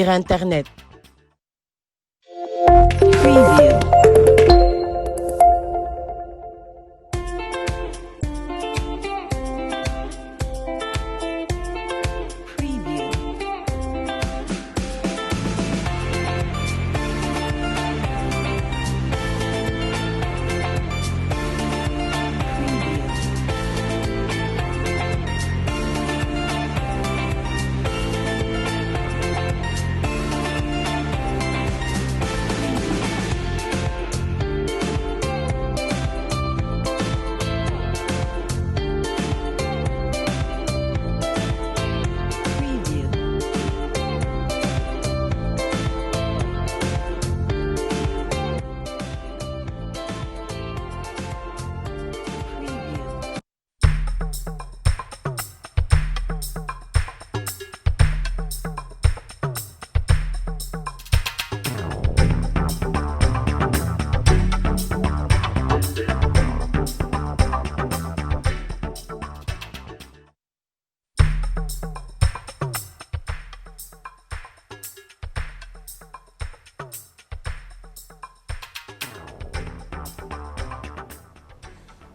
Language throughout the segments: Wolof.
sur Internet. Preview.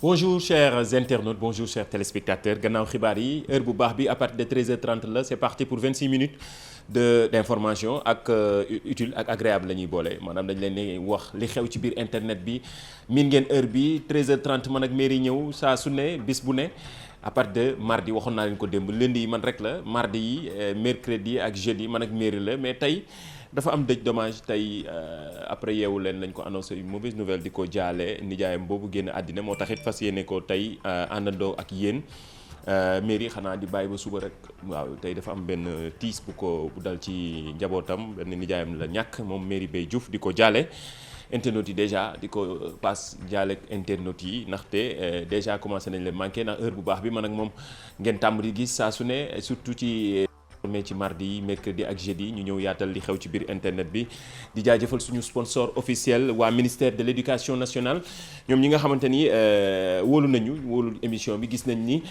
Bonjour chers internautes, bonjour chers téléspectateurs. Gannaaw xibaar yi heure bu baax bi à partir de 13h30 la c'est parti pour 26 minutes d'information ak utile ak agréable la ñuy boole maanaam dañ leen di wax li xew ci biir internet bi miin ngeen heure bi 13h30 man ak mairie ñëw saa su ne bis bu ne à partir de mardi waxoon naa leen ko démb lundi yi man rek la mardi yi mercredi ak jeudi man ak mairie la mais tey dafa am dëj dommage tey après yeewu leen lañ ko annoncé une mauvaise nouvelle di ko jaale nijaayam boobu génn àddina moo taxit fas yéene ko tey àndandoo ak yéen mairie xanaa di bàyyi ba suba rek waaw tey dafa am benn tiis bu dal ci njabootam benn nijaayam la ñàkk moom mairie Bay Diouf di ko jaale internautes yi déjà di ko passe jaale internautes yi ndaxte déjà commencé nañ leen manqué ndax heure bu baax bi man ak moom ngeen tàmbali gis saa su ne surtout ci mais ci mardi mercredi ak jeudi ñu ñëw yaatal li xew ci biir internet bi di jaajëfal suñu sponsor officiel waa ministère de l'éducation nationale ñoom ñi nga xamante ni wóolu émission bi gis nañ ni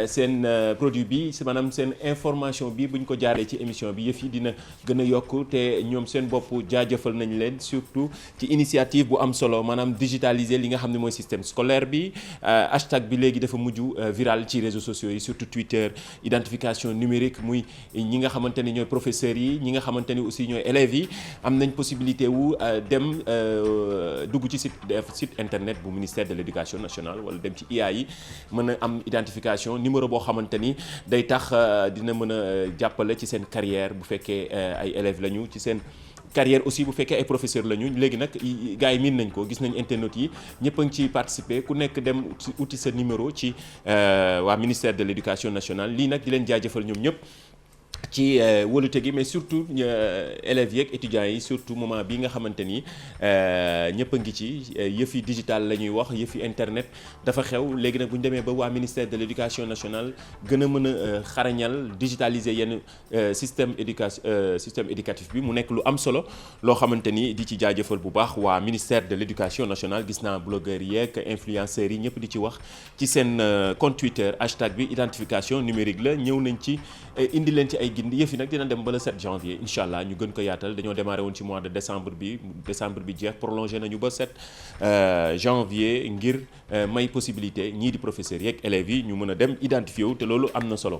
seen produit bi maanaam seen information bi buñ ko jaaree ci émission bi yëf yi dina gën a yokk te ñoom seen bopp jaajëfal nañ leen surtout ci initiative bu am solo maanaam digitaliser li nga xam ne mooy système scolaire bi hashtag bi léegi dafa mujj viral ci réseaux sociaux yi surtout Twitter identification numérique muy ñi nga xamante ni ñooy professeurs yi ñi nga xamante ni aussi ñooy élèves yi am nañ possibilité wu dem dugg ci site internet bu ministère de l'éducation nationale wala dem ci IA yi mën a am identification numéro boo xamante ni day tax dina mën a jàppale ci seen carrière bu fekkee ay élèves lañu ci seen carrière aussi bu fekkee ay professeurs lañu léegi nag gars yi miin nañ ko gis nañ internautes yi ñëpp a ngi ciy participer ku nekk dem uti sa numéro ci waa ministère de l'éducation nationale lii nag di leen jaajëfal ñoom ñëpp ci wóolute gi mais surtout élèves yeeg étudiants yi surtout moment bi nga xamante ni ñëpp a ngi ci yëfi digital la ñuy wax yëfi internet dafa xew léegi nag bu ñu demee ba waa ministère de l'éducation nationale gën a mën a xarañal digitaliser yenn système éducatif bi mu nekk lu am solo loo xamante ni di ci jaajëfal bu baax waa ministère de l'éducation nationale gis naa blogueurs yeeg influenceurs yi ñëpp di ci wax ci seen compte Twitter hashtag bi identification numérique la ñëw nañ ci indi leen ci ay gindi yëf yi nag dina dem ba le 7 janvier incha allah ñu gën ko yaatal dañoo démarré woon ci mois de décembre bi jeex prolongé nañu ba 7 janvier ngir may possibilité ñii di professeurs yeeg élèves yi ñu mën a dem identifier wu te loolu am na solo.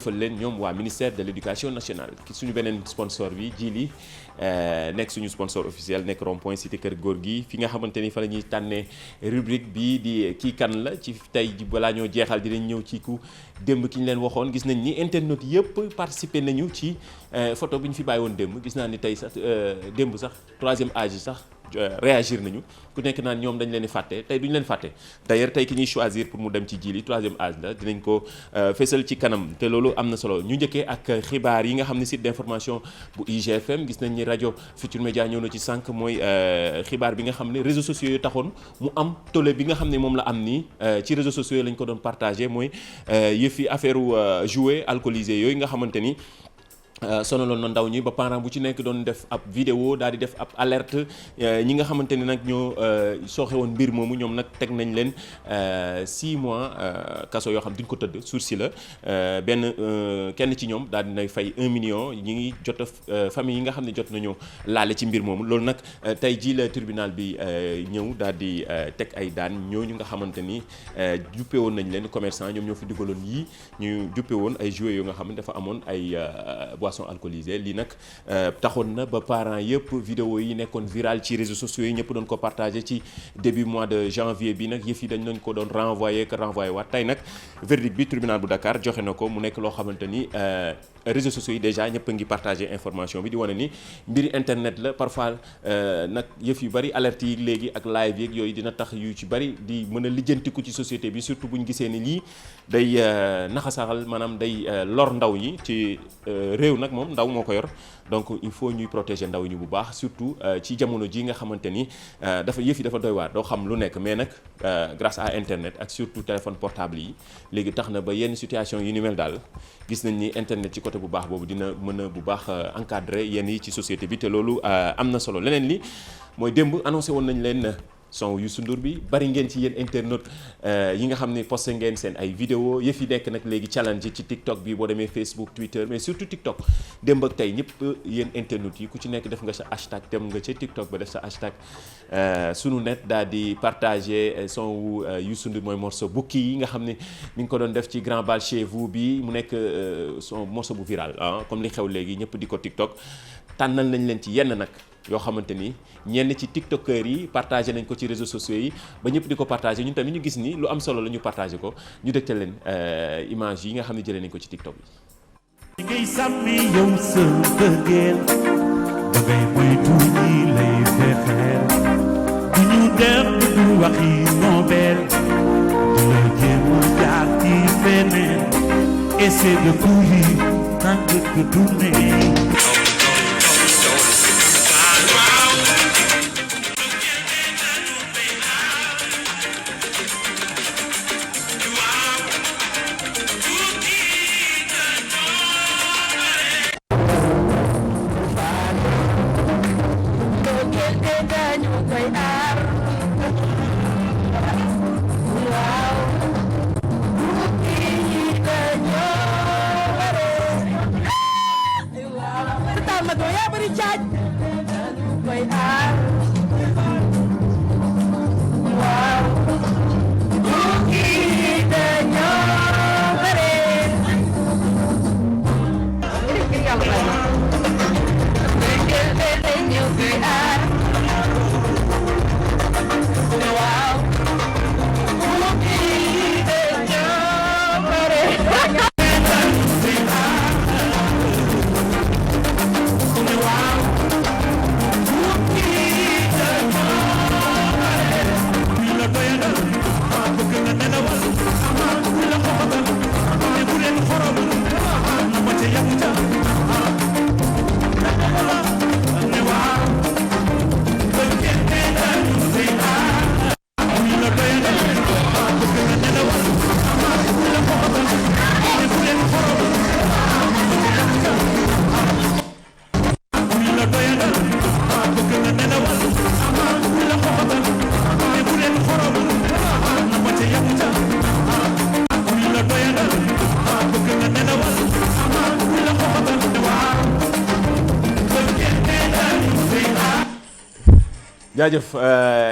fël leen ñoom waa ministère de l'éducation nationale ki suñu beneen sponsor bi Jili nekk suñu sponsor officiel nekk rond-point cité kër góor gi fi nga xamante ni fa la ñuy tànnee rubrique bi di kii kan la ci tey balaa ñoo jeexal dinañ ñëw ci ku démb ki ñu leen waxoon gis nañ ni internautes yëpp participer nañu ci photo bi ñu fi bàyyi woon démb gis naa ni tey sax démb sax troisième âge yi sax réagir nañu ku nekk naan ñoom dañ leen di fàtte tey duñu leen fàtte d'ailleurs tey ki ñuy choisir pour mu dem ci Jili troisième âge la dinañ ko fésal ci kanam te loolu am na solo ñu njëkkee ak xibaar yi nga xam ne site d'information bu IGFM gis nañ ni rajo Futur Média ñëw na ci sànq mooy xibaar bi nga xam ne réseaux sociaux yi taxoon mu am tollé bi nga xam ne moom la am nii ci réseaux sociaux yi lañ ko doon partagé mooy yëfi affaire jouet alcoolisé yooyu nga xamante ni sonaloon na ndaw ñi ba parent bu ci nekk doon def ab vidéo daal di def ab alerte ñi nga xamante ni nag ñoo sooxe woon mbir moomu ñoom nag teg nañ leen 6 mois kaso yoo xam duñ ko tëdd sursis la kenn ci ñoom daal dinay fay 1 million ñi ngi jot famille yi nga xam ne jot nañoo laale ci mbir moomu loolu nag tey jii la tribunal bi ñëw daal di teg ay daan ñooñu nga xamante ni juppe woon nañ leen commerçant ñoom ñoo fi digaloon yii ñu juppe woon ay jouets yoo nga xam ne dafa amoon ay boissons alcoolisées lii nag taxoon na ba parents yëpp vidéo yi nekkoon viral ci réseaux sociaux yi ñëpp doon ko partagé ci début mois de janvier bi nag yëf yi dañ ko doon renvoyé waat tey nag verdict bi tribunal bu Dakar joxe na ko mu nekk loo xamante ni réseaux sociaux yi déjà ñëpp a ngi partagé information bi di wane ni mbiri internet la parfois nag yëf yu bari alerte yi léegi ak live yeeg yooyu dina tax yu ci bari di mën a lijjantiku ci société bi surtout bu ñu gisee ni lii day naxasaxal maanaam day lor ndaw ñi ci réew nag moom ndaw moo ko yor donc il faut ñuy protéger ndaw ñi bu baax surtout ci jamono ji nga xamante ni yëf yi dafa doy waar doo xam lu nekk mais nag grâce à internet ak surtout téléphone portable yi léegi tax na ba yenn situation yu ni mel daal gis nañ ni internet ci côté bu baax boobu dina mën a bu baax encadrer yenn yi ci société bi te loolu am na solo leneen li mooy démb annoncé woon nañ leen son Youssou Ndour bi bari ngeen ci yéen internautes yi nga xam ne posté ngeen seen ay vidéo yëf yi nekk nag léegi challenge ci TikTok bi boo demee Facebook Twitter mais surtout TikTok démb ak tey ñëpp yéen internautes yi ku ci nekk def nga sa hashtag dem nga ca TikTok ba def sa hashtag sunu net daal di partager son wu Youssou Ndour mooy morceau bukki yi nga xam ne mi ngi ko doon def ci Grand Bal chez vous bi mu nekk son morceau bu viral comme li xew léegi ñëpp di ko TikTok tànnal nañ leen ci yenn nag yoo xamante ni ñenn ci tiktokers yi partagé nañ ko ci réseaux sociaux yi ba ñëpp di ko partagé ñun tamit ñu gis ni lu am solo la ñu partagé ko ñu dégtal leen image yi nga xam ne jëlee nañ ko ci tiktok bi. ngay sàmmi yow sa bëggeel dangay moytu ñi lay fexeel du ñu dem du waxi nobel di la jéem a jaar ci feneen essaie de courir tant que tourner. jaajëf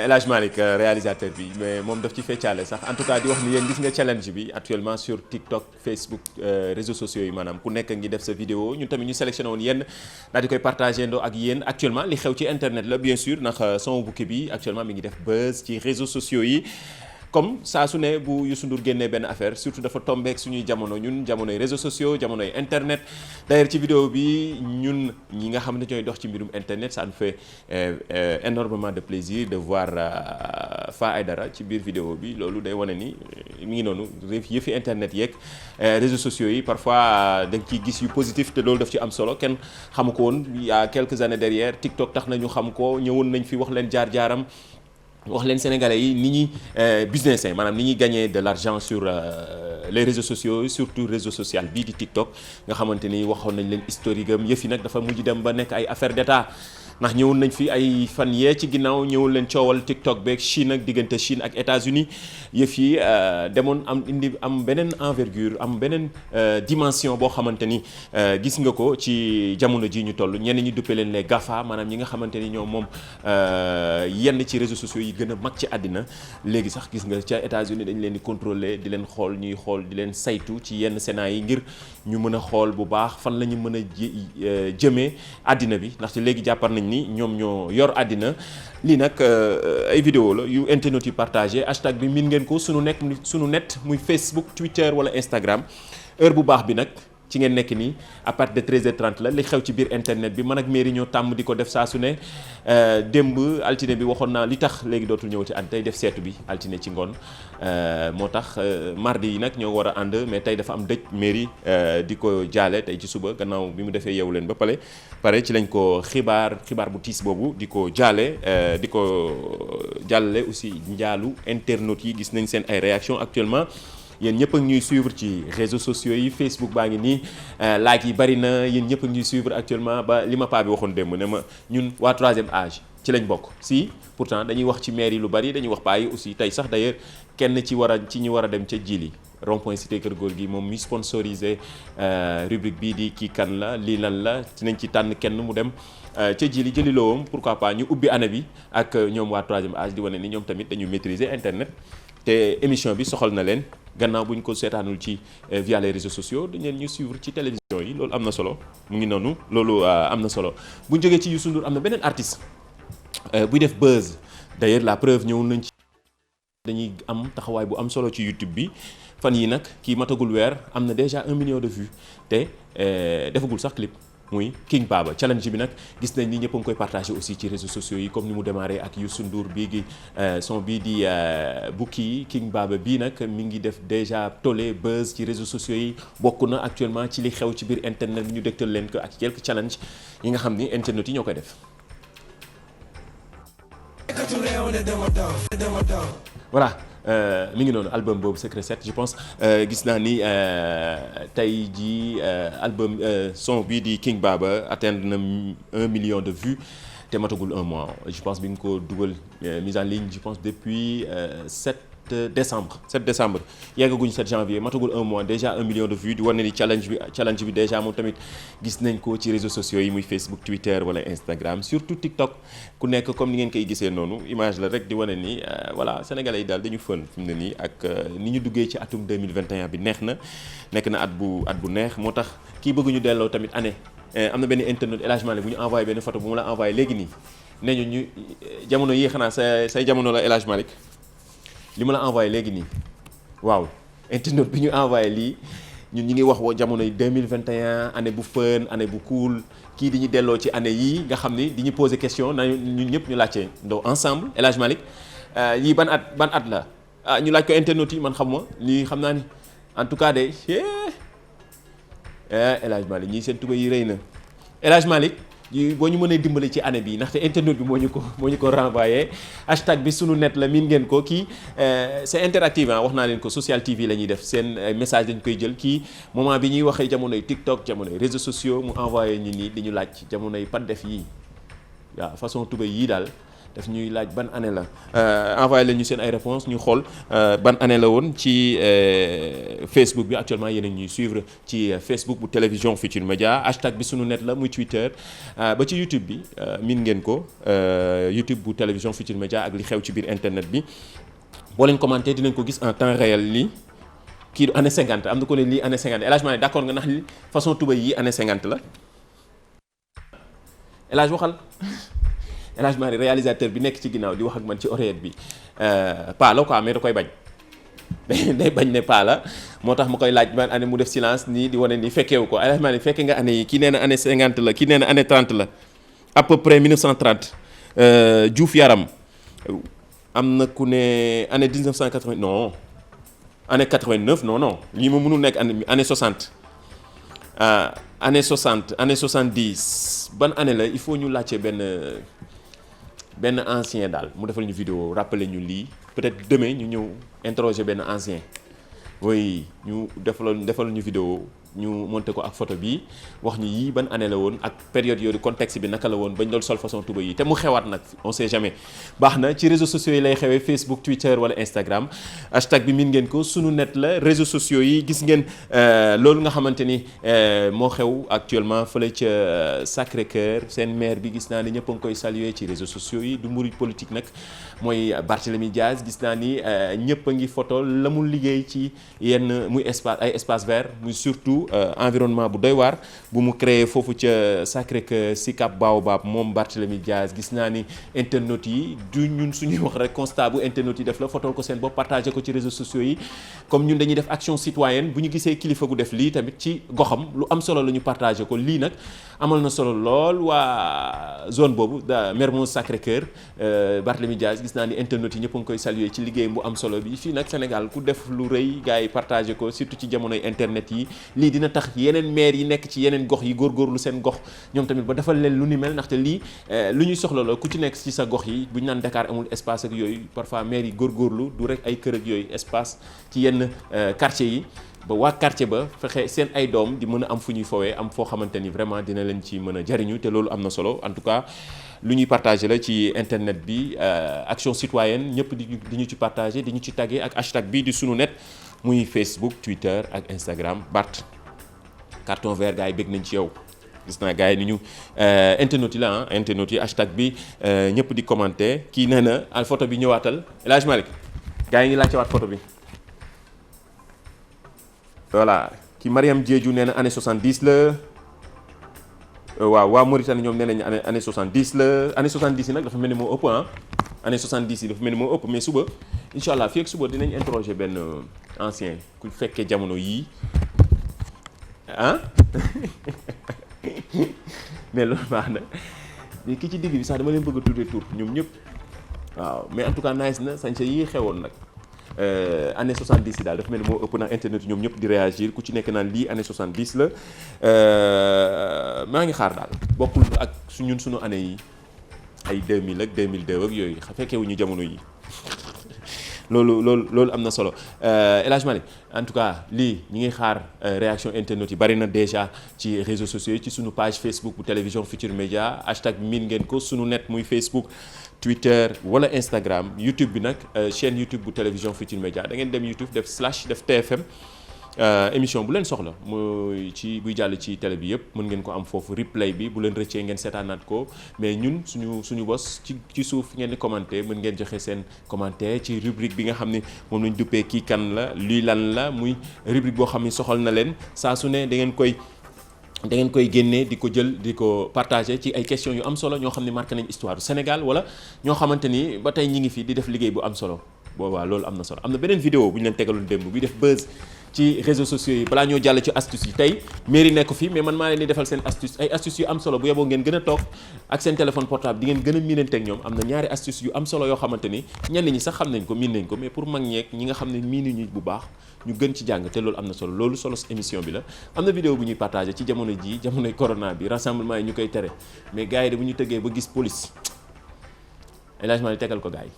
El Hadj Malick réalisateur bi mais moom daf ci feccaale sax en tout cas di wax ni yéen gis nga challenge bi actuellement sur TikTok Facebook réseaux sociaux yi maanaam ku nekk ngi def sa vidéo ñun tamit ñu sélectionné woon yenn daal di koy partagé ndoo ak yéen actuellement li xew ci internet la bien sûr ndax son bukki bi actuellement mi ngi def buzz ci réseaux sociaux yi comme saa su ne bu Youssou Ndour génnee benn affaire surtout dafa tombeek suñuy jamono ñun jamonoy réseaux sociaux jamonoy internet d'ailleurs ci vidéo bi ñun ñi nga xam ne ñooy dox ci mbirum internet ça nous fait énormément de plaisir de voir Fa Aïdara ci biir vidéo bi loolu day wane ni mi ngi noonu yëfi internet yeeg réseaux sociaux yi parfois da nga ciy gis yu positif te loolu daf ci am solo kenn xamu ko woon il y a quelques années derrière TikTok tax nañu xam ko ñëwoon nañ fi wax leen jaar-jaaram wax leen sénégalais yi ni ñuy business maanaam ni ñuy gagner de l'argent sur les réseaux sociaux surtout réseau social bii di TikTok nga xamante ni waxoon nañ leen historique am yëf yi nag dafa mujj dem ba nekk ay affaire d'état ndax ñëwoon nañ fi ay fan yee ci ginnaaw ñëwoon leen coowal TikTok beeg Chine ak diggante Chine ak États-Unis yëf yi demoon am beneen envergure am beneen dimension boo xamante ni gis nga ko ci jamono ji ñu toll ñenn ñi duppe leen les GAFA maanaam ñi nga xamante ni ñoom moom yenn ci réseaux sociaux yi gën a mag ci àddina léegi sax gis nga ca États-Unis dañ leen di contrôler di leen xool ñuy xool di leen saytu ci yenn sénat yi ngir ñu mën a xool bu baax fan la ñu mën a jëmee àddina bi ndaxte léegi jàppar nañ ni ñoom ñoo yor àddina lii nag ay vidéo la yu internet yi partagé hashtag bi min ngeen ko sunu net muy Facebook Twitter wala Instagram heure bu baax bi nag ci ngeen nekk nii à partir de 13h30 la li xew ci biir internet bi man ak mairie ñoo tàmm di ko def saa su ne démb altine bi waxoon naa li tax léegi dootul ñëw ci ànd tey def seetu bi altine ci ngoon moo tax mardi yi nag ñoo war a ànd mais tey dafa am dëj mairie di ko jaale tey ci suba gannaaw bi mu defee yeewu leen ba pare ci lañ ko xibaar bu tiis boobu di ko jaale di ko jàllale aussi njaalu internautes yi gis nañ seen ay réactions actuellement yéen ñëpp a ngi ñuy suivre ci réseaux sociaux yi Facebook baa ngi nii like yi bari na yéen ñëpp a ngi ñuy suivre actuellement ba li ma paa bi waxoon démb ne ma ñun waa troisième âge ci lañ bokk si pourtant dañuy wax ci maire yi lu bari dañuy wax paa yi aussi tey sax d'ailleurs kenn ci ñi war a dem ca Djily rond-point cité Kër Góor gi moom mi sponsorisé rubrique bii di kii kan la lii lan la dinañ ci tànn kenn mu dem ca Djily jëli loowam pourquoi pas ñu ubbi année bi ak ñoom waa troisième âge di wane ni ñoom tamit dañu maîtriser internet te émission bi soxal na leen gannaaw bu ñu ko seetaanul ci via les réseaux sociaux dañ leen ñu suivre ci télévision yi loolu am na solo mu ngi noonu loolu am na solo bu ñu jógee ci Youssou Ndour am na beneen artiste buy def buzz d'ailleurs la preuve ñëw nañ ci dañuy am taxawaay bu am solo ci YouTube bi fan yi nag kii matagul weer am na déjà 1 million de vues te defagul sax clip muy King Baba challenge bi nag gis nañ ni ñëpp a ngi koy partagé aussi ci réseaux sociaux yi comme ni mu démarré ak Youssou Ndour bii gi son bii di bu kii King Baba bii nag mi ngi def déjà tollé buzz ci réseaux sociaux yi bokk na actuellement ci li xew ci biir internet bi ñu dégtal leen ko ak quelques challenge yi nga xam ni internet yi ñoo koy def. Voilà mi ngi noonu album boobu Secret 7 je pense gis naa ni tey jii album son bii di King Baba atteindre na 1 million de vues te matagul un mois je pense bi nga ko dugal mise en ligne je pense depuis 7 décembre yeggaguñ 7 janvier matagul un mois déjà 1 million de vues di wane ni challenge bi déjà moom tamit gis nañ ko ci réseaux sociaux yi muy Facebook Twitter wala Instagram surtout TikTok ku nekk comme ni ngeen koy gisee noonu image la rek di wane ni voilà sénégalais yi daal dañu fën fi mu ne nii ak ni ñu duggee ci atum 2021 bi neex na nekk na at bu neex moo tax kii bëgg ñu delloo tamit année am na benn internet El Hadj Malick bu ñu envoyé benn photo bu mu la envoyé léegi nii ne ñu jamono yi xanaa say jamono la El Hadj Malick li ma la envoyé léegi nii waaw internet bi ñu envoyé lii ñun ñi ngi wax jamono yi 2021 année bu fun année bu cool kii di ñu delloo ci année yii nga xam ni di ñu poser question na ñun ñëpp ñu laajte ndaw ensemble El Hadj Malick yii ban at la ñu laaj ko internet yi man xamuma lii xam naa ni en tout cas de El Hadj Malick ñii seen tuba yi rëy na El Hadj Malick boo ñu mënee dimbali ci année bi ndaxte internet bi moo ñu ko renvoyé hashtag bi sunu net la miin ngeen ko kii c'est interactif wax naa leen ko Social TV la ñuy def seen message dañ koy jël kii moment bi ñuy waxee jamonoy TikTok jamonoy réseaux sociaux mu envoyé ñu nii di ñu laaj jamonoy pat def yii waaw façon tuba yii daal daf ñuy laaj ban année la envoyé leen ñu seen ay réponses ñu xool ban année la woon ci Facebook bi actuellement yéen a ñuy suivre ci Facebook bu télévision Futurs Médias hashtag bi sunu net la muy Twitter ba ci YouTube bi miin ngeen ko YouTube bu télévision Futurs Médias ak li xew ci biir internet bi boo leen commenté dinañ ko gis en temps réel lii kii du année 50 am na ko ne lii année 50 El Hadj Malick d'accord nga ndax li façon tuba yi année 50 la El Hadj waxal El Hadj Malick réalisateur bi nekk ci ginnaaw di wax ak man ci oreillette bi paa la quoi mais da koy bañ day bañ ne paa la moo tax ma koy laaj ban année mu def silence nii di wane ni fekkeewu ko El Hadj Malick fekke nga année yi kii nee na année 50 la kii nee na année 30 la à peu près 1930 Diouf Yaram am na ku ne année 1980 non année 89 non lii ma mënul nekk année 60 année 60 année 70 ban année la il faut ñu laajte benn ancien daal mu defal ñu vidéo rappeler ñu lii peut-être demain ñu ñëw interroger benn ancien oui ñu defal ñu vidéo ñu monté ko ak photo bi wax ñu yii ban année la woon ak période yooyu contexte bi naka la woon bañ doon sol façon tuba yi te mu xewaat nag on sait jamais baax na ci réseaux sociaux yi lay xewee Facebook Twitter wala Instagram hashtag bi miin ngeen ko sunu net la réseaux sociaux yi gis ngeen loolu nga xamante ni moo xew actuellement fële ca Sacré-Cœur seen maire bi gis naa ni ñëpp a ngi koy saluer ci réseaux sociaux yi du murid politique nag mooy Barthélémy Diaz gis naa ni ñëpp a ngi photo la mu liggéey ci yenn muy espace vert muy surtout environnement bu doy waar bu mu créé foofu ca Sacré-Cœur Sicap Baobab moom Barthélémy Diaz gis naa ni internautes yi du ñun suñuy wax rek constat bu internautes yi def la fotol ko seen bopp partagé ko ci réseaux sociaux yi comme ñun dañuy def action citoyenne bu ñu gisee kilifa gu def lii tamit ci goxam lu am solo la ñu partagé ko lii nag amal na solo lool waa zone boobu Mermoz Sacré-Cœur Barthélémy Diaz gis naa ni internautes yi ñëpp a ngi koy saluer ci liggéeyam bu am solo bi fii nag Sénégal ku def lu rëy gars yi partagé ko surtout ci jamonoy internet yi lii dina tax yeneen maire yi nekk ci yeneen gox yi góorgóorlu seen gox ñoom tamit ba defal leen lu ni mel ndaxte lii lu ñuy soxla la ku ci nekk ci sa gox yi bu ñu naan Dakar amul espace ak yooyu parfois maire yi góorgóorlu du rek ay kër ak yooyu espace ci yenn quartier yi ba waa quartier ba fexe seen ay doom di mën a am fu ñuy fowee am foo xamante ni vraiment dina leen ci mën a jariñu te loolu am na solo en tout cas lu ñuy partagé la ci internet bi action citoyenne ñëpp di ñu ci partagé di ñu ci taggé ak hashtag bii di sunu net muy Facebook Twitter ak Instagram Bart carton vert gars yi bëgg nañ ci yow gis naa gars yi ni ñu internautes yi la internautes yi hashtag bi ñëpp di commenter kii nee na photo bi ñëwaatal El Hadj Malick gars yi ngi laajte waat photo bi voilà ki Mariam Diédhiou nee na année 70 la waaw waa Mauritanie ñoom nee nañu année 70 la année 70 yi nag dafa mel ni moo ëpp année 70 yi dafa mel ni moo ëpp mais suba incha allah fii ak suba dinañ interroger benn ancien ku fekkee jamono yii mais loolu baax na mais ki ci digg bi sax dama leen bëgg a tuddee tur ñoom ñëpp waaw mais en tout cas nice na sañse yi xewoon nag année 70 yi daal dafa mel ni moo ëpp nag internet ñoom ñëpp di réagir ku ci nekk naan lii année 70 la maa ngi xaar daal bokkul ak suñu année yi ay 2000 ak 2002 ak yooyu fekkewuñu jamono yi loolu am na solo El Hadj Malick en tout cas lii ñi ngi xaar réaction internautes yi bari na déjà ci réseaux sociaux yi ci sunu page Facebook bu télévision Futur Média hashtag miin ngeen ko sunu net muy Facebook Twitter wala Instagram YouTube bi nag chaîne YouTube bu télévision Futur Média da ngeen dem YouTube def TFM émission bu leen soxla muy ci buy jàll ci télé bi yëpp mën ngeen ko am foofu replay bi bu leen rëccee ngeen seetaanaat ko mais ñun suñu bos ci suuf ngeen di commenter mën ngeen joxe seen commentaire ci rubrique bi nga xam ne moom lañ duppee kii kan la luy lan la muy rubrique boo xam ne soxal na leen saa su ne da ngeen koy génnee di ko jël di ko partager ci ay questions yu am solo ñoo xam ne marqué nañ histoire du Sénégal wala ñoo xamante ni ba tey ñi ngi fi di def liggéey bu am solo boobaa loolu am na solo am na beneen vidéo bu ñu leen tegaloon démb bi def buzz ci réseaux sociaux yi balaa ñoo jàll ci astuce yi tey mairie nekk fi mais man maa leen di defal seen astuce ay astuces yu am solo bu yeboo ngeen gën a toog ak seen téléphone portable di ngeen gën a miinante ak ñoom am na ñaari astuce yu am solo yoo xamante ni ñenn ñi sax xam nañ ko miin nañ ko mais pour mag ñeeg ñi nga xam ne miinuñu bu baax ñu gën ci jàng te loolu am na solo loolu solo émission bi la am na vidéo bu ñuy partagé ci jamono ji jamonoy corona bi rassemblement yi ñu koy tere mais gars yi de bu ñu tëggee ba gis police élagement yi tegal ko gars yi.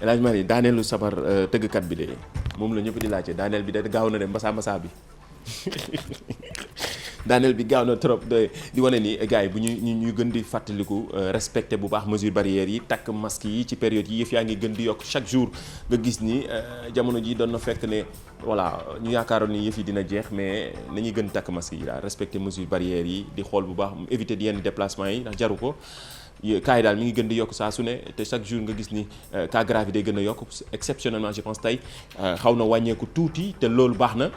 El Hadj Mari daaneelu sabar tëggkat bi de moom la ñëpp di laajte daaneel bi de gaaw na de mbasa bi daaneel bi gaaw na trop di wane ni gars yi bu ñu gën di fàttaliku respecté bu baax mesures barrières yi takk masque yi ci période yi yëf yaa ngi gën di yokk chaque jour nga gis ni jamono ji doon na fekk ne voilà ñu yaakaaroon ni yëf yi dina jeex mais nañuy gën takk masque yi daal respecté mesures barrières yi di xool bu baax éviter di yenn déplacement yi ndax jaru ko cas yi daal mi ngi gën di yokk saa su ne te chaque jour nga gis ni cas grave yi day gën a yokk exceptionnellement je pense tey xaw na wàññeeku tuuti te loolu baax na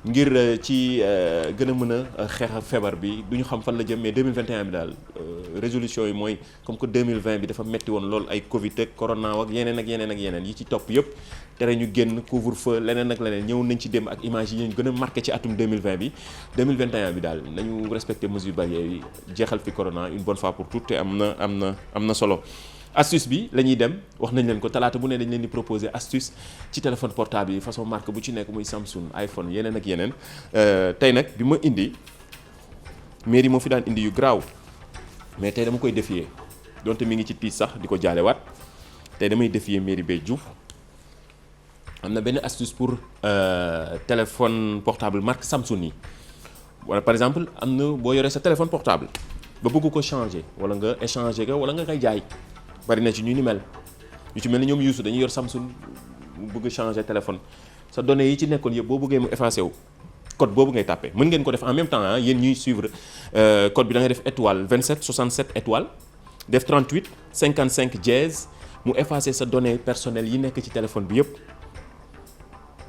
ngir ci gën a mën a xeex feebar bi du ñu xam fan la jëm mais 2021 bi daal résolution yi mooy comme que 2020 bi dafa metti woon loolu ay Covid ak corona ak yeneen ak yeneen ak yeneen yi ci topp yëpp tere ñu génn couvre-feu leneen ak leneen ñëw nañ ci dem ak image yi ñu gën a marqué ci atum 2020 bi 2021 bi daal nañu respecté mesures barrières yi jeexal fi corona une bonne fois pour toutes te am na solo. astuce bi la ñuy dem wax nañ leen ko talaata bu ne dañ leen di proposer astuce ci téléphone portable yi façon marque bu ci nekk muy Samsung iPhone yeneen ak yeneen tey nag bi ma indi mairie moo fi daan indi yu graaw mais tey dama koy défier donte mi ngi ci tiis sax di ko jaalewaat tey damay défier mairie Bey Diouf am na benn astuce pour téléphone portable marque Samsung yi wala par exemple am na boo yoree sa téléphone portable ba bëgg ko changer wala nga échanger ko wala nga koy jaay bari na ci ñu ni mel ni ñoom Youssou dañuy yor Samsung bëgg changer téléphone sa données yi ci nekkoon yëpp boo bëggee mu effacé wu code boobu ngay tàppee mën ngeen ko def en même temps ah yéen ñuy suivre code bi da ngay def étoile 27 67 étoile def 38 55 dièse mu effacé sa données personnelles yi nekk ci téléphone bi yëpp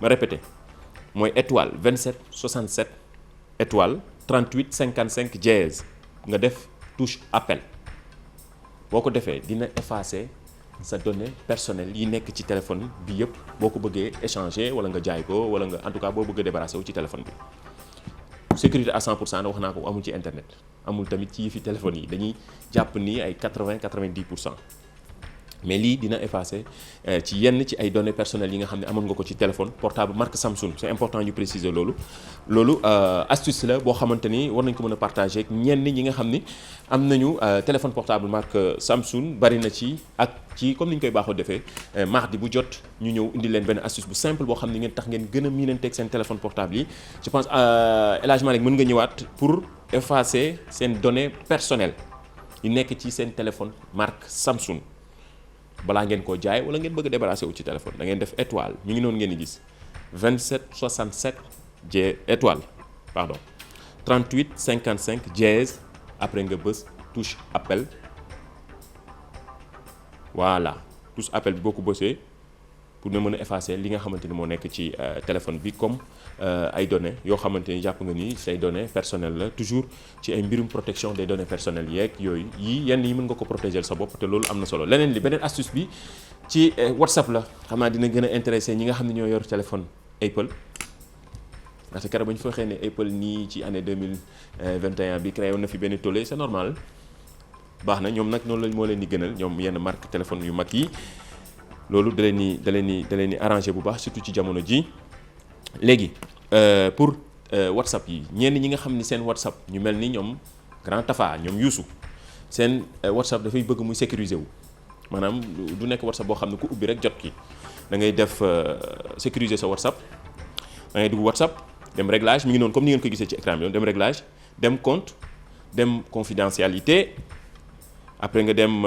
ma répété mooy étoile 27 67 étoile 38 55 dièse nga def touche appel boo ko defee dina effacer sa donnée personnelle yi nekk ci téléphone bi yëpp boo ko bëggee échanger wala nga jaay ko wala nga en tout cas boo bëggee débarrasser wu ci téléphone bi sécurité à 100% wax naa ko amul ci internet amul tamit ci yëfi téléphone yi dañuy jàpp ni ay 90% mais lii dina effacer ci yenn ci ay données personnelles yi nga xam ne amoon nga ko ci téléphone portable marque Samsung c'est important ñu préciser loolu astuce la boo xamante ni war nañ ko mën a partager ak ñenn ñi nga xam ni am nañu téléphone portable marque Samsung bari na ci ak ci comme ni ñu koy baaxoo defee mardi bu jot ñu ñëw indi leen benn astuce bu simple boo xam ne ngeen tax ngeen gën a miinanteeg seen téléphone portable yi je pense El Hadj Malick mën nga ñëwaat pour effacer seen données personnelles yi nekk ci seen téléphone marque Samsung balaa ngeen koo jaay wala ngeen bëgg a débarrasser wu ci téléphone da ngeen def étoile mi ngi noonu ngeen di gis 27 67 étoile pardon 38 55 dièse après nga bës touche appel voilà touche appel bi boo ko bësee pour nga mën a effacer li nga xamante ni moo nekk ci téléphone bi comme ay données yoo xamante ni jàpp nga ni say données personnelles la toujours ci ay mbirum protection des données personnelles yeeg yooyu yenn yi mën nga ko protéger sa bopp te loolu am na solo leneen li beneen astuce bi ci WhatsApp la xam naa dina gën a intéressé ñi nga xam ne ñoo yor téléphone Apple parce que keroog ba ñu fa xëy ne Apple nii ci année 2021 bi créé woon na fi benn tollé c'est normal baax na ñoom nag noonu moo leen di gënal ñoom yenn marque téléphone yu mag yi loolu da leen di arrangé bu baax surtout ci jamono ji léegi pour WhatsApp yi ñenn ñi nga xam ni seen WhatsApp ñu mel ni ñoom Grand Tafa ñoom Youssou seen WhatsApp dafay bëgg muy sécuriser wu maanaam du nekk WhatsApp boo xam ne ku ubbi rek jot ki da ngay def sécuriser sa WhatsApp da ngay dugg WhatsApp dem réglage mi ngi noonu comme ni ngeen ko gisee ci écran bi dem réglage dem compte dem confidentialité après nga dem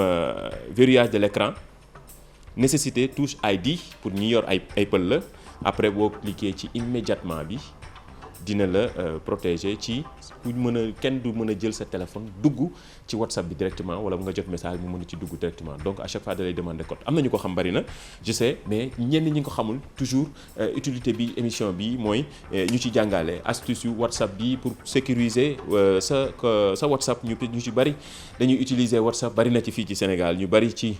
verrouillage de l'écran nécessité touche ID pour ñi yor ay Apple la après boo cliquer ci immédiatement bi dina la protéger ci ku mën a kenn du mën a jël sa téléphone dugg ci WhatsApp bi directement wala nga jot message mu mën a ci dugg directement donc à chaque fois da lay demander code am na ñu ko xam bari na je sais mais ñenn ñi nga ko xamul toujours utilité bi émission bi mooy ñu ci jàngale astuce yu WhatsApp bi pour sécuriser sa WhatsApp ñu ci bari dañuy utiliser WhatsApp bari na ci fii ci Sénégal ñu bari ci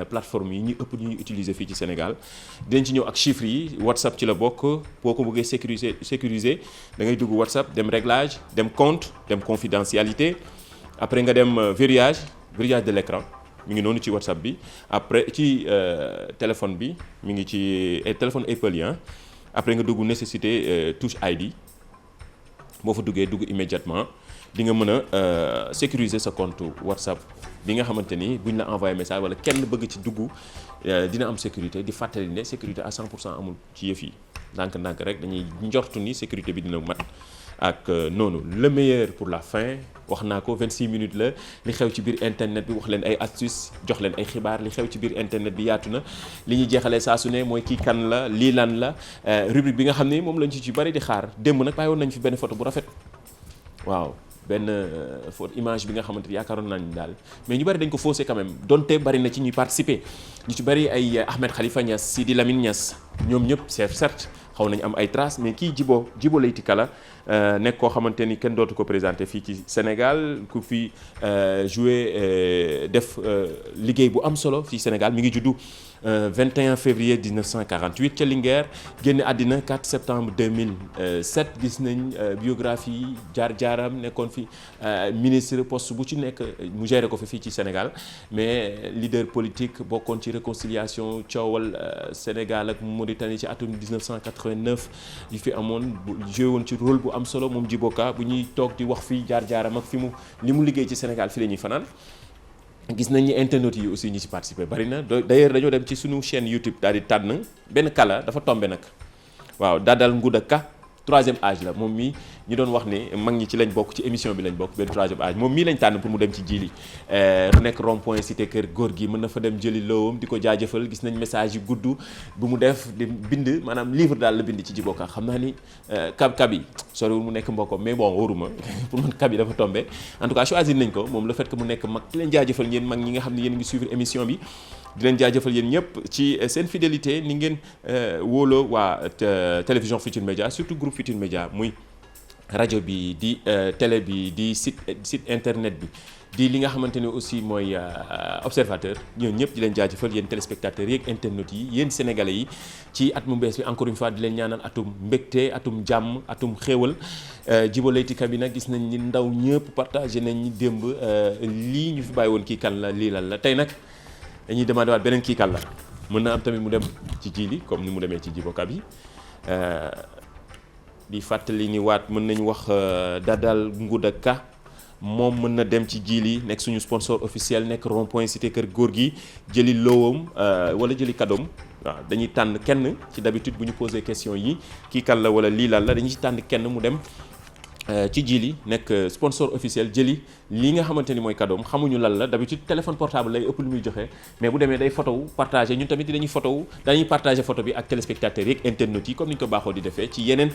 plateforme yi ñu ëpp ñuy utiliser fii ci Sénégal dinañ ci ñëw ak chiffres yi WhatsApp ci la bokk boo ko bëggee sécuriser da ngay dugg WhatsApp dem réglage dem compte dem confidentialité après nga dem verrouillage de l'écran mi ngi noonu ci WhatsApp bi après ci téléphone bi mi ngi ci téléphone Apple yi après nga dugg nécessité touche ID boo fa duggee dugg immédiatement di nga mën a sécuriser sa compte WhatsApp bi nga xamante ni buñ la envoyé message wala kenn bëgg ci dugg dina am sécurité di fàttali ne sécurité à 100% amul ci yëf yi ndànk-ndànk rek dañuy njortu ni sécurité bi dina mat ak noonu le meilleur pour la fin wax naa ko 26 minutes la li xew ci biir internet bi wax leen ay astuces jox leen ay xibaar li xew ci biir internet bi yaatu na li ñuy jeexalee saa su ne mooy kii kan la lii lan la rubrique bi nga xam ne moom lañ ci bari di xaar démb nag bàyyi woon nañ fi benn photo bu rafet waaw benn faute image bi nga xamante ni yaakaaroon nañ daal mais ñu bari dañ ko faussé quand même donte bari na ci ñuy participer ñu ci bari ay Ahmed Khalifa Niass Sidi Lamine Niass ñoom ñëpp certes xaw nañu am ay traces mais kii Djibo Leyti Ka nekk koo xamante ni kenn dootu ko présenté fii ci Sénégal ku fi joué def liggéey bu am solo fii Sénégal mi ngi juddu 21 février 1948 ca Linguère génn àddina 4 septembre 2007 gis nañ biographie jaar-jaaram nekkoon fi ministre poste bu ci nekk mu géré ko fii ci Sénégal mais leader politique bokkoon ci réconciliation coowal Sénégal ak Mauritanie ci atum 1989 yi fi amoon joué woon ci rôle bu am solo moom Djibo Ka bu ñuy toog di wax fii jaar-jaaram ak li mu liggéey ci Sénégal fi la ñuy fanaan. gis nañ ni internautes yi aussi ñi ci participer bari na d'ailleurs dañoo dem ci suñu chaîne YouTube daal di tànn benn kala dafa tombé nag waaw Dadal Ngouda Ka troisième âge la moom mii ñu doon wax ne mag ñi ci lañ bokk ci émission bi lañ bokk benn troisième âge moom mii lañ tànn pour mu dem ci jili nekk rond point cité kër góor gi mën na fa dem jëli lowam di ko jaajëfal gis nañ message yu gudd bu mu def di bind maanaam livre daal la bind ci Djibo Ka xam naa ni kab yi soriwul mu nekk mbokkam mais bon wóoruma pour man kab yi dafa tombé en tout cas choisir nañ ko moom le fait que mu nekk mag di leen jaajëfal yéen mag ñi nga xam ne yéen ngi suivre émission bi di leen jaajëfal yéen ñëpp ci seen fidélité ni ngeen wóoloo waa télévision Futurs Médias surtout groupe Futurs Médias muy rajo bi di télé bi di site internet bi di li nga xamante ne aussi mooy observateur ñoom ñëpp di leen jaajëfal yéen téléspectateurs yeeg internautes yi yéen sénégalais yi ci at mu bees bi encore une fois di leen ñaanal atum mbégte atum jàmm atum xéewal Djibo Leyti Ka bi nag gis nañ ni ndaw ñëpp partagé nañ ñi démb lii ñu fi bàyyi woon kii kan la lii lan la tey nag dañuy demandé waat beneen kii kan la mën na am tamit mu dem ci jili comme ni mu demee ci Djibo Ka bi di fàttali ni waat mën nañu wax Dadal Ngouda Ka moom mën na dem ci jili nekk suñu sponsor officiel nekk rond point cité kër góor gi jëli lowam wala jëli kadoom waaw dañuy tànn kenn ci d'habitude bu ñu posé question yi kii kan la wala lii lan la dañuy ci tànn kenn mu dem ci jili nekk sponsor officiel jëli lii nga xamante ni mooy kadoom xamuñu lan la d'habitude téléphone portable lay ëpp lu muy joxe mais bu demee day photo wu partagé ñun tamit dañuy photo wu dañuy partagé photo bi ak téléspectateurs yeeg internautes yi comme ni ñu ko baaxoo di defee ci yeneen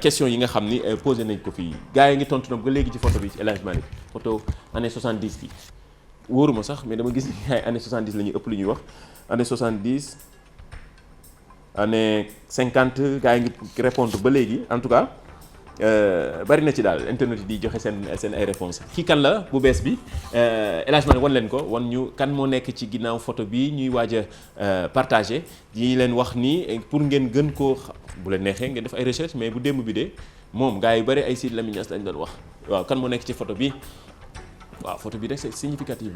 question yi nga xam ni posé nañ ko fii gars yi ngi tontu na ba léegi ci photo bi ci El Hadj Malick photo année 70 bi wóoruma sax mais dama gis ni ay année 70 la ñuy ëpp lu ñuy wax année 70 année 50 gars yi ngi répondre ba léegi en tout cas bari na ci daal internet yi di joxe seen ay réponses kii kan la bu bees bi El Hadj Malick wan leen ko wan ñu kan moo nekk ci ginnaaw photo bi ñuy waaj a partagé di leen wax ni pour ngeen gën koo bu leen neexee ngeen def ay recherche mais bu démb bi de moom gars yu bari ay Sidi Lamine Niass lañ doon wax waaw kan moo nekk ci photo bi waaw photo bi rek c'est significatif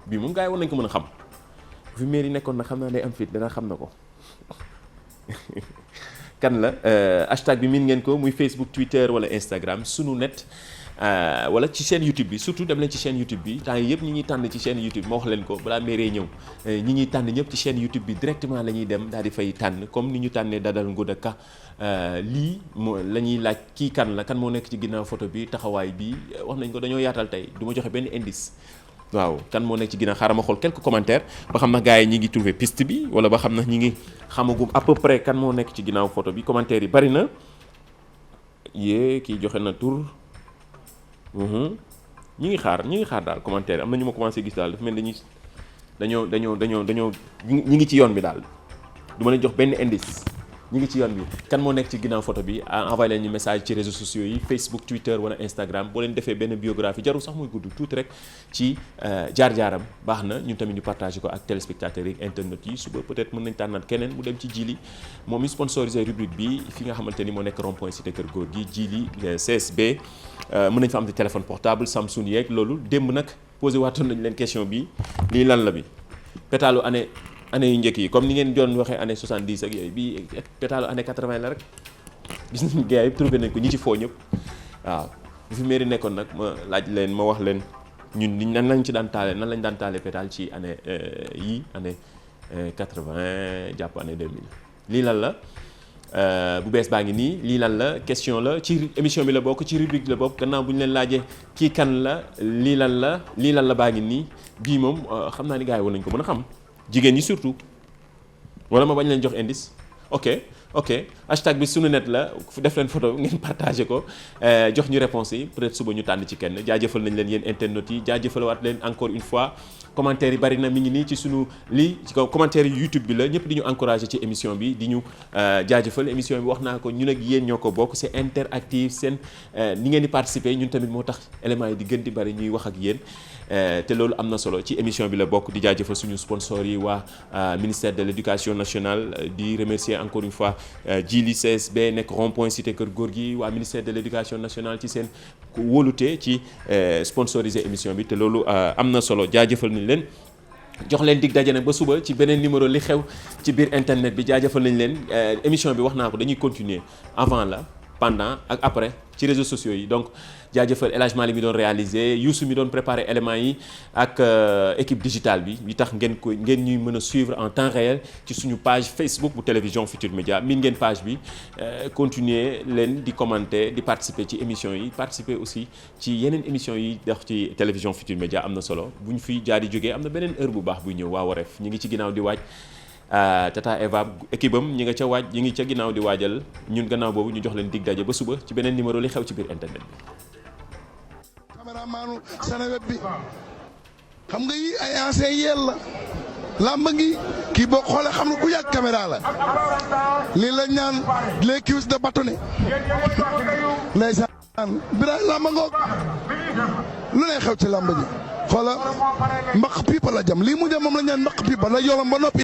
bii moom gars yi war nañ ko mën a xam fi mairie nekkoon na xam naa day am fit dana xam na ko kan la hashtag bi miin ngeen ko muy Facebook Twitter wala Instagram sunu net wala ci chaîne YouTube bi surtout dem leen ci chaîne YouTube bi temps yi yëpp ñi ñuy tànn ci chaîne YouTube ma wax leen ko balaa mairie ñëw ñi ñuy tànn ñëpp ci chaîne YouTube bi directement la ñuy dem daal di fay tànn comme ni ñu tànnee Dadal Ngouda Ka lii moo la ñuy laaj kii kan la kan moo nekk ci ginnaaw photo bi taxawaay bi wax nañ ko dañoo yaatal tey du ma joxe benn indice waaw kan moo nekk ci ginnaaw xaaral ma xool quelques commentaires ba xam na gars yi ñi ngi trouver piste bi wala ba xam na ñi ngi xamagum à peu près kan moo nekk ci ginnaaw photo bi commentaires yi bari na kii joxe na tur ñi ngi xaar daal commentaire am na ñu ma commencé gis daal dafa mel ni dañoo ñi ngi ci yoon bi daal du ma leen jox benn indice ñi ngi ci yoon bi kan moo nekk ci ginnaaw photo bi envoyé leen ñu message ci réseaux sociaux yi Facebook Twitter wala Instagram boo leen defee benn biographie jarul sax muy gudd tuuti rek ci jaar-jaaram baax na ñun tamit ñu partagé ko ak téléspectateurs yi internet yi suba peut-être mën nañ tànnaat keneen mu dem ci jili moom mi sponsorisé rubrique bi fi nga xamante ni moo nekk rond point cité kër góor gi jili CSB mën nañ fa am di téléphone portable Samsung yeeg loolu démb nag posé waatoon nañ leen question bi lii lan la bi pétalu année yu njëkk yi comme ni ngeen doon waxee année 70 ak yooyu bii pétalu année 80 la rek gis nañu gars yi trouvé nañ ko ñi ci foo ñëpp waaw bu fi mairie nekkoon nag ma laaj leen ma wax leen ñun niñ nan lañ ci daan taale nan lañ daan taale pétal ci année année 80 jàpp année 2000 lii lan la bu bees baa ngi nii lii lan la question la ci émission bi la bokk ci rubrique la bokk gannaaw bu ñu leen laajee kii kan la lii lan la baa ngi nii bii moom xam naa ni gars yi war nañ ko mën a xam jigéen ñi surtout wala ma bañ leen jox indice ok ok hashtag bi sunu net la def leen photo ngeen partagé ko jox ñu réponse yi peut-être suba ñu tànn ci kenn jaajëfal nañ leen yéen internautes yi jaajëfalawaat leen encore une fois commentaire yi bari na mi ngi nii ci sunu lii ci kaw commentaire yi YouTube bi la ñëpp di ñu encouragé ci émission bi di ñu jaajëfal émission bi wax naa ko ñun ak yéen ñoo ko bokk c'est interactif seen ni ngeen di participer ñun tamit moo tax éléments yi di gën di bari ñuy wax ak yéen te loolu am na solo ci émission bi la bokk di jaajëfal suñu sponsors yi waa ministère de l'éducation nationale di remercier encore une fois Djili CSB nekk rond-point cité Kër Gorgui waa ministère de l'éducation nationale ci seen wóolute ci sponsoriser émission bi te loolu am na solo jaajëfal nañ leen jox leen dig daje nag ba suba ci beneen numéro li xew ci biir internet bi jaajëfal nañ leen émission bi wax naa ko dañuy continuer avant la pendant ak après ci réseaux sociaux yi donc jaajëfal El Hadj Mali mi doon réalisé Youssou mi doon préparé éléments yi ak équipe digitale bi yi tax ngeen ñuy mën a suivre en temps réel ci suñu page Facebook bu télévision Futur Média min ngeen page bi continuer leen di commenter di participer ci émission yi participer aussi ci yeneen émission yi dox ci télévision Futur Média am na solo bu ñu fi jaar di jógee am na beneen heure bu baax buy ñëw waa Wareef ñu ngi ci ginnaaw di waaj Tata Eva équipe am ñi nga ca waaj ñi ngi ca ginnaaw di waajal ñun gannaaw boobu ñu jox leen dig daje ba suba ci beneen numéro li xew ci biir internet bi. caméraman Seneweb bi xam nga yi ay ancien yeel la làmb ngi kii boo xoolee xam nga ku yàgg caméra la lii la ñaan les cuisses de bâtonnet ndeysaan bira làmb ngoog lu lay xew ci làmb ji xoola mbaq piipa la jam lii mu jam moom la ñaan mbaq piipa la yolam ba noppi